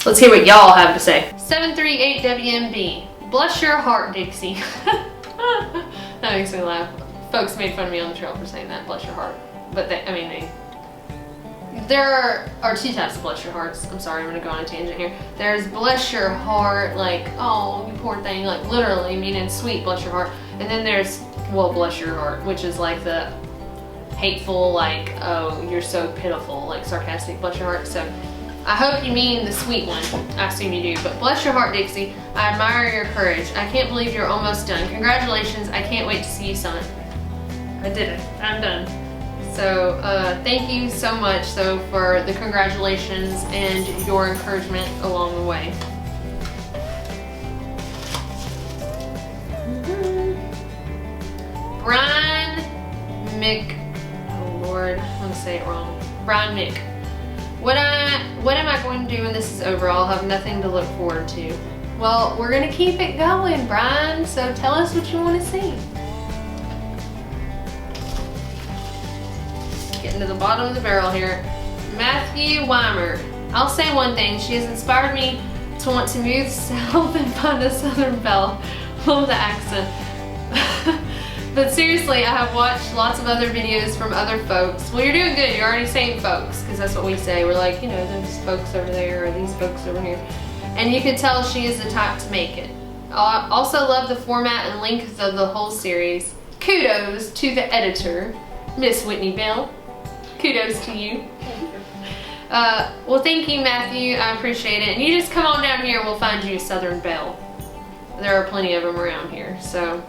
Let's hear what y'all have to say. 738WMB. Bless your heart, Dixie. That makes me laugh. Folks made fun of me on the trail for saying that, bless your heart. But there are two types of bless your hearts. I'm sorry, I'm gonna go on a tangent here. There's bless your heart, like, oh, you poor thing, like literally meaning sweet bless your heart. And then there's, well, bless your heart, which is like the hateful, like, oh, you're so pitiful, like sarcastic bless your heart. So I hope you mean the sweet one. I assume you do. But bless your heart, Dixie. I admire your courage. I can't believe you're almost done. Congratulations. I can't wait to see you summit. I did it. I'm done. So thank you so much though for the congratulations and your encouragement along the way. Brian Mick, oh Lord, I'm gonna say it wrong. Brian Mick. What am I going to do when this is over? I'll have nothing to look forward to. Well, we're gonna keep it going, Brian, so tell us what you want to see. Getting to the bottom of the barrel here. Matthew Whammer. I'll say one thing, she has inspired me to want to move south and find a southern belle. Love the accent. But seriously, I have watched lots of other videos from other folks. Well, you're doing good. You're already saying folks, because that's what we say. We're like, you know, there's folks over there, or these folks over here. And you can tell she is the type to make it. I also love the format and length of the whole series. Kudos to the editor, Miss Whitney Bell. Kudos to you. Well, thank you, Matthew. I appreciate it. And you just come on down here and we'll find you a southern belle. There are plenty of them around here, so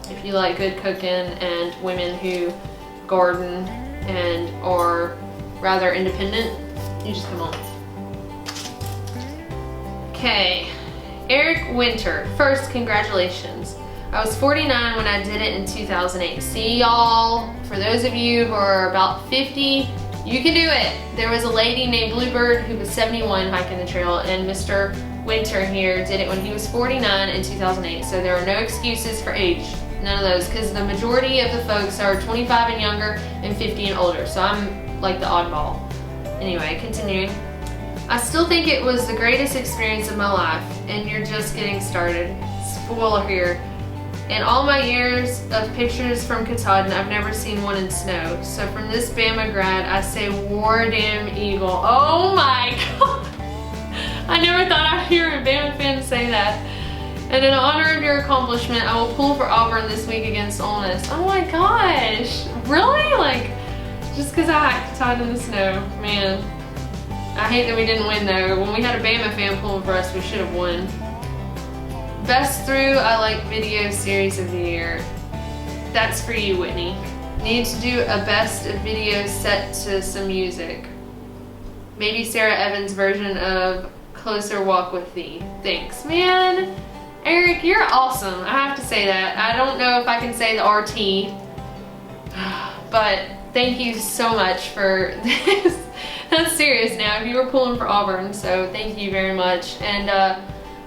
if you like good cooking and women who garden and are rather independent, you just come on. Okay, Eric Winter. First, congratulations. I was 49 when I did it in 2008. See y'all, for those of you who are about 50, you can do it. There was a lady named Bluebird who was 71 hiking the trail, and Mr. Winter here did it when he was 49 in 2008. So there are no excuses for age. None of those, because the majority of the folks are 25 and younger and 50 and older, so I'm like the oddball. Anyway, continuing. I still think it was the greatest experience of my life, and you're just getting started. Spoiler here. In all my years of pictures from Katahdin, I've never seen one in snow. So from this Bama grad, I say war damn eagle. Oh my God. I never thought I'd hear a Bama fan say that. And in honor of your accomplishment, I will pull for Auburn this week against Ole Miss. Oh my gosh, really? Like, just because I hiked Katahdin in the snow, man. I hate that we didn't win though. When we had a Bama fan pulling for us, we should have won. Best through, I like video series of the year. That's for you, Whitney. Need to do a best of video set to some music. Maybe Sarah Evans' version of Closer Walk with Thee. Thanks, man. Eric, you're awesome. I have to say that. I don't know if I can say the RT, but thank you so much for this. That's serious now. You were pulling for Auburn, so thank you very much. And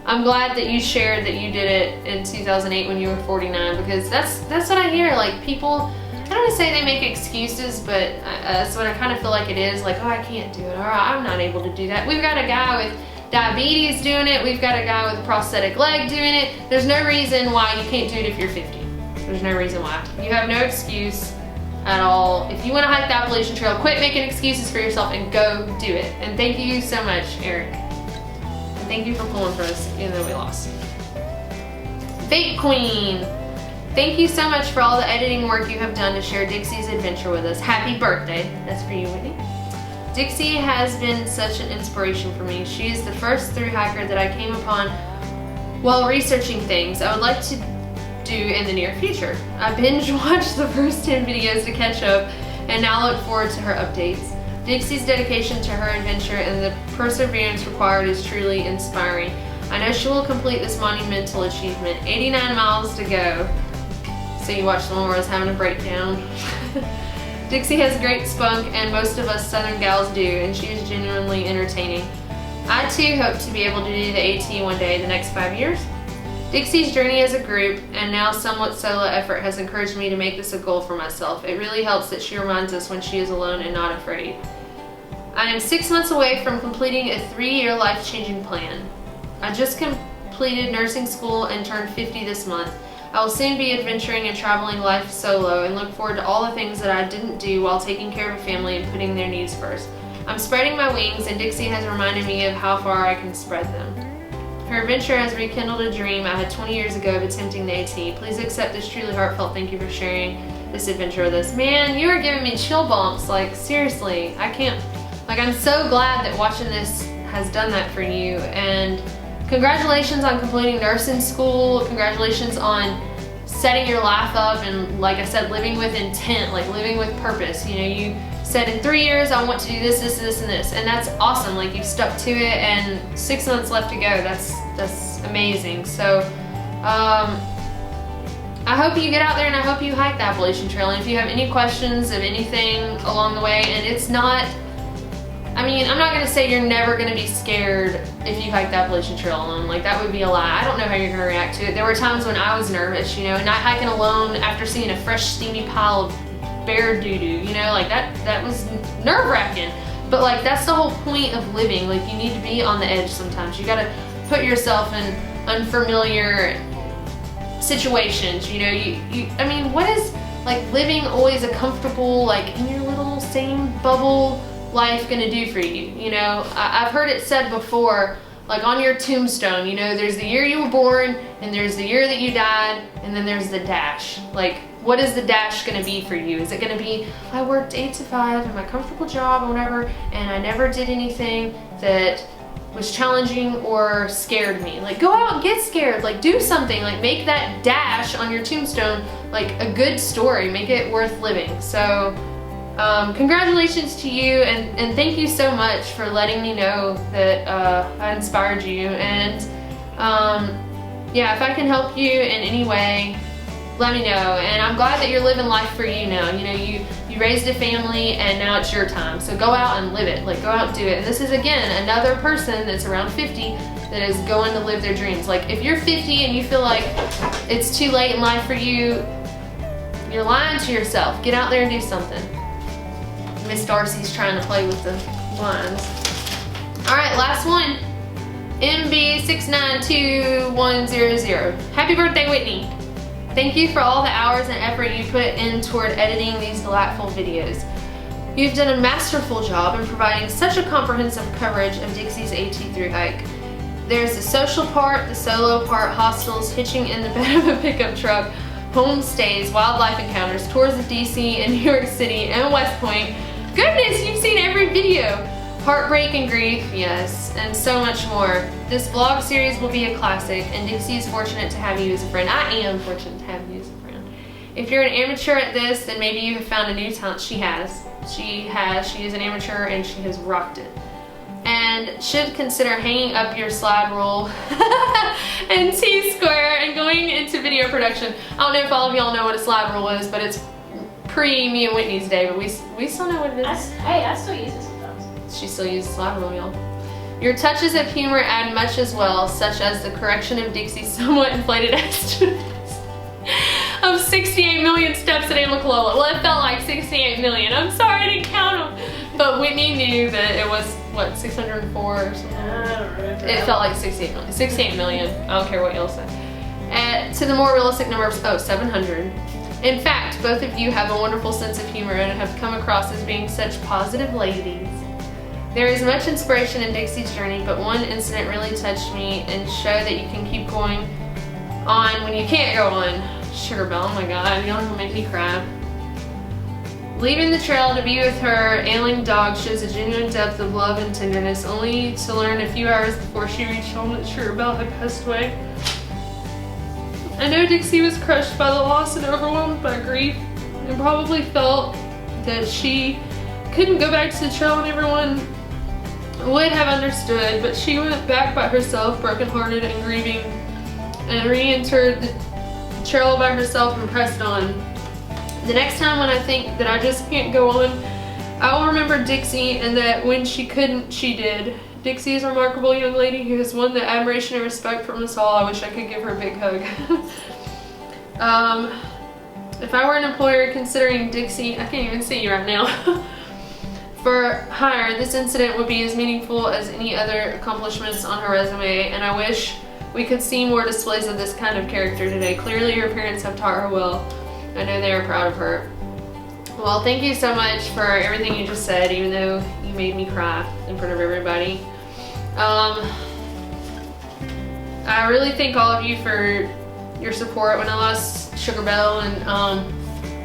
I'm glad that you shared that you did it in 2008 when you were 49, because that's what I hear. Like, people, I don't want to say they make excuses, but that's what I kind of feel like it is. Like, oh, I can't do it, or I'm not able to do that. We've got a guy with diabetes doing it. We've got a guy with a prosthetic leg doing it. There's no reason why you can't do it if you're 50. There's no reason why. You have no excuse at all. If you want to hike the Appalachian Trail, quit making excuses for yourself and go do it. And thank you so much, Eric. And thank you for pulling for us, even though we lost. Fake Queen. Thank you so much for all the editing work you have done to share Dixie's adventure with us. Happy birthday. That's for you, Whitney. Dixie has been such an inspiration for me. She is the first thru hiker that I came upon while researching things I would like to do in the near future. I binge watched the first 10 videos to catch up and now look forward to her updates. Dixie's dedication to her adventure and the perseverance required is truly inspiring. I know she will complete this monumental achievement. 89 miles to go. So you watched the one where I was having a breakdown. Dixie has great spunk, and most of us Southern gals do, and she is genuinely entertaining. I too hope to be able to do the AT one day the next 5 years. Dixie's journey as a group, and now somewhat solo effort, has encouraged me to make this a goal for myself. It really helps that she reminds us when she is alone and not afraid. I am 6 months away from completing a 3-year life-changing plan. I just completed nursing school and turned 50 this month. I will soon be adventuring and traveling life solo and look forward to all the things that I didn't do while taking care of a family and putting their needs first. I'm spreading my wings, and Dixie has reminded me of how far I can spread them. Her adventure has rekindled a dream I had 20 years ago of attempting the AT. Please accept this truly heartfelt thank you for sharing this adventure with us. Man, you are giving me chill bumps. Like, seriously, I can't, like, I'm so glad that watching this has done that for you. And congratulations on completing nursing school. Congratulations on setting your life up and, like I said, living with intent, like living with purpose. You know, you said in 3 years I want to do this, this, this, and this, and that's awesome. Like, you've stuck to it, and 6 months left to go. That's amazing. So I hope you get out there, and I hope you hike the Appalachian Trail. And if you have any questions of anything along the way, and it's not, I mean, I'm not gonna say you're never gonna be scared if you hike the Appalachian Trail alone. Like, that would be a lie. I don't know how you're gonna react to it. There were times when I was nervous, you know, not hiking alone after seeing a fresh steamy pile of bear doo-doo, you know, like that was nerve-wracking. But like, that's the whole point of living. Like, you need to be on the edge sometimes. You gotta put yourself in unfamiliar situations, you know. I mean, what is, like, living always a comfortable, like, in your little same bubble life gonna do for you? You know, I've heard it said before, like on your tombstone, you know, there's the year you were born, and there's the year that you died, and then there's the dash. Like, what is the dash gonna be for you? Is it gonna be, I worked 8 to 5 in my comfortable job or whatever, and I never did anything that was challenging or scared me? Like, go out and get scared, like, do something, like, make that dash on your tombstone like a good story, make it worth living. So congratulations to you, and thank you so much for letting me know that I inspired you. And yeah, if I can help you in any way, let me know. And I'm glad that you're living life for you now. You know, you raised a family, and now it's your time. So go out and live it. Like, go out and do it. And this is, again, another person that's around 50 that is going to live their dreams. Like, if you're 50 and you feel like it's too late in life for you, you're lying to yourself. Get out there and do something. Miss Darcy's trying to play with the blinds. All right, last one. MB692100. Happy birthday, Whitney. Thank you for all the hours and effort you put in toward editing these delightful videos. You've done a masterful job in providing such a comprehensive coverage of Dixie's AT through hike. There's the social part, the solo part, hostels, hitching in the bed of a pickup truck, homestays, wildlife encounters, tours of DC and New York City and West Point. Goodness, you've seen every video. Heartbreak and grief, yes, and so much more. This vlog series will be a classic, and Dixie is fortunate to have you as a friend. I am fortunate to have you as a friend. If you're an amateur at this, then maybe you have found a new talent. She is an amateur, and she has rocked it. And should consider hanging up your slide rule and T-square and going into video production. I don't know if all of y'all know what a slide rule is, but it's pre me and Whitney's day, but we still know what it is. I still use it sometimes. She still uses slide rule, y'all. Your touches of humor add much as well, such as the correction of Dixie's somewhat inflated estimates of 68 million steps at Amicalola. Well, it felt like 68 million. I'm sorry I didn't count them. But Whitney knew that it was, what, 604 or something? I don't remember. It felt like 68 million. 68 million. I don't care what y'all say. To the more realistic number of, 700. In fact, both of you have a wonderful sense of humor and have come across as being such positive ladies. There is much inspiration in Dixie's journey, but one incident really touched me and showed that you can keep going on when you can't go on. Sugar Belle, oh my god, y'all gonna make me cry. Leaving the trail to be with her ailing dog shows a genuine depth of love and tenderness, only to learn a few hours before she reached home that Sugar Belle had passed away. I know Dixie was crushed by the loss and overwhelmed by grief, and probably felt that she couldn't go back to the trail, and everyone would have understood, but she went back by herself, brokenhearted and grieving, and re-entered the trail by herself and pressed on. The next time when I think that I just can't go on, I will remember Dixie, and that when she couldn't, she did. Dixie is a remarkable young lady who has won the admiration and respect from us all. I wish I could give her a big hug. If I were an employer considering Dixie, I can't even see you right now, For her, this incident would be as meaningful as any other accomplishments on her resume, and I wish we could see more displays of this kind of character today. Clearly her parents have taught her well. I know they are proud of her. Well, thank you so much for everything you just said, even though you made me cry in front of everybody. I really thank all of you for your support when I lost Sugar Belle, and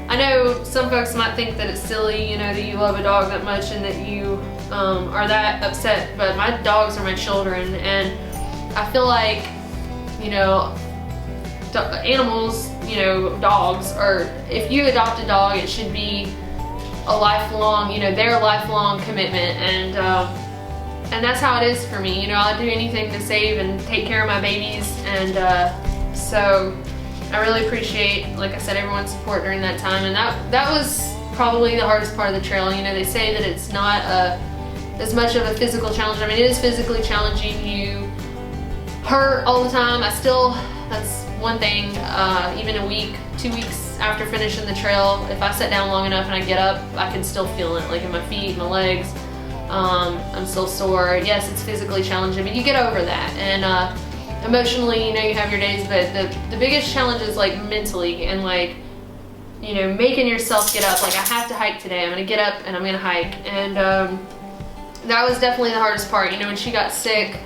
I know some folks might think that it's silly, you know, that you love a dog that much and that you are that upset, but my dogs are my children, and I feel like, you know, animals, you know, dogs, or if you adopt a dog, it should be a lifelong, you know, their lifelong commitment, and that's how it is for me. You know, I'll do anything to save and take care of my babies, and so I really appreciate, like I said, everyone's support during that time, and that was probably the hardest part of the trail. You know, they say that it's not as much of a physical challenge. I mean, it is physically challenging. You hurt all the time. That's one thing, even a week, 2 weeks after finishing the trail, if I sit down long enough and I get up, I can still feel it, like in my feet, my legs. I'm still sore. Yes, it's physically challenging, but you get over that. And emotionally, you know, you have your days, but the biggest challenge is like mentally, and like, you know, making yourself get up. Like, I have to hike today. I'm gonna get up and I'm gonna hike. And that was definitely the hardest part. You know, when she got sick,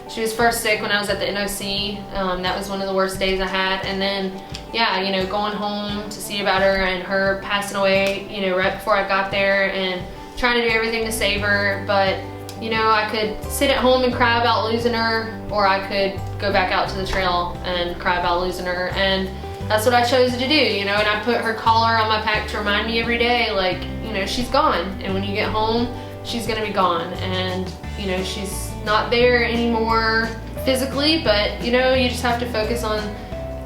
she was first sick when I was at the NOC. That was one of the worst days I had. And then, yeah, you know, going home to see about her and her passing away, you know, right before I got there, and trying to do everything to save her. But, you know, I could sit at home and cry about losing her, or I could go back out to the trail and cry about losing her. And that's what I chose to do, you know, and I put her collar on my pack to remind me every day, like, you know, she's gone. And when you get home, she's gonna be gone. And, you know, she's not there anymore physically, but, you know, you just have to focus on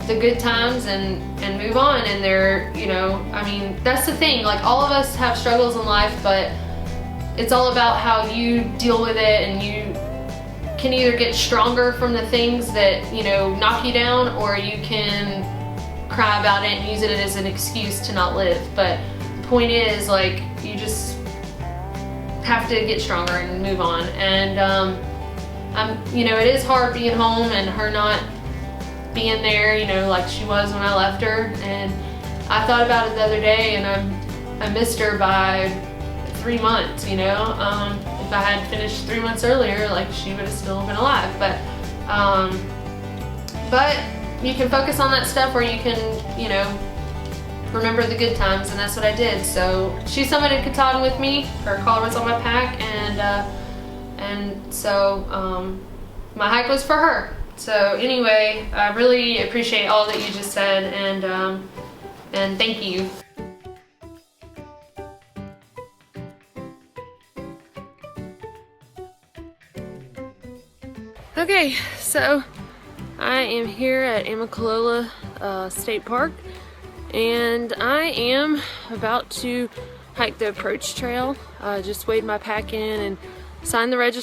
the good times and move on. And they're, you know, I mean, that's the thing, like, all of us have struggles in life, but it's all about how you deal with it, and you can either get stronger from the things that, you know, knock you down, or you can cry about it and use it as an excuse to not live. But the point is, like, you just have to get stronger and move on. And you know, it is hard being home and her not being there, you know, like she was when I left her. And I thought about it the other day, and I missed her by 3 months, you know. If I had finished 3 months earlier, like, she would have still been alive. But you can focus on that stuff, or you can, you know, remember the good times, and that's what I did. So she summited Katahdin with me. Her collar was on my pack, and so my hike was for her. So anyway, I really appreciate all that you just said, and thank you. Okay, so I am here at Amicalola State Park, and I am about to hike the approach trail. Just weighed my pack in and signed the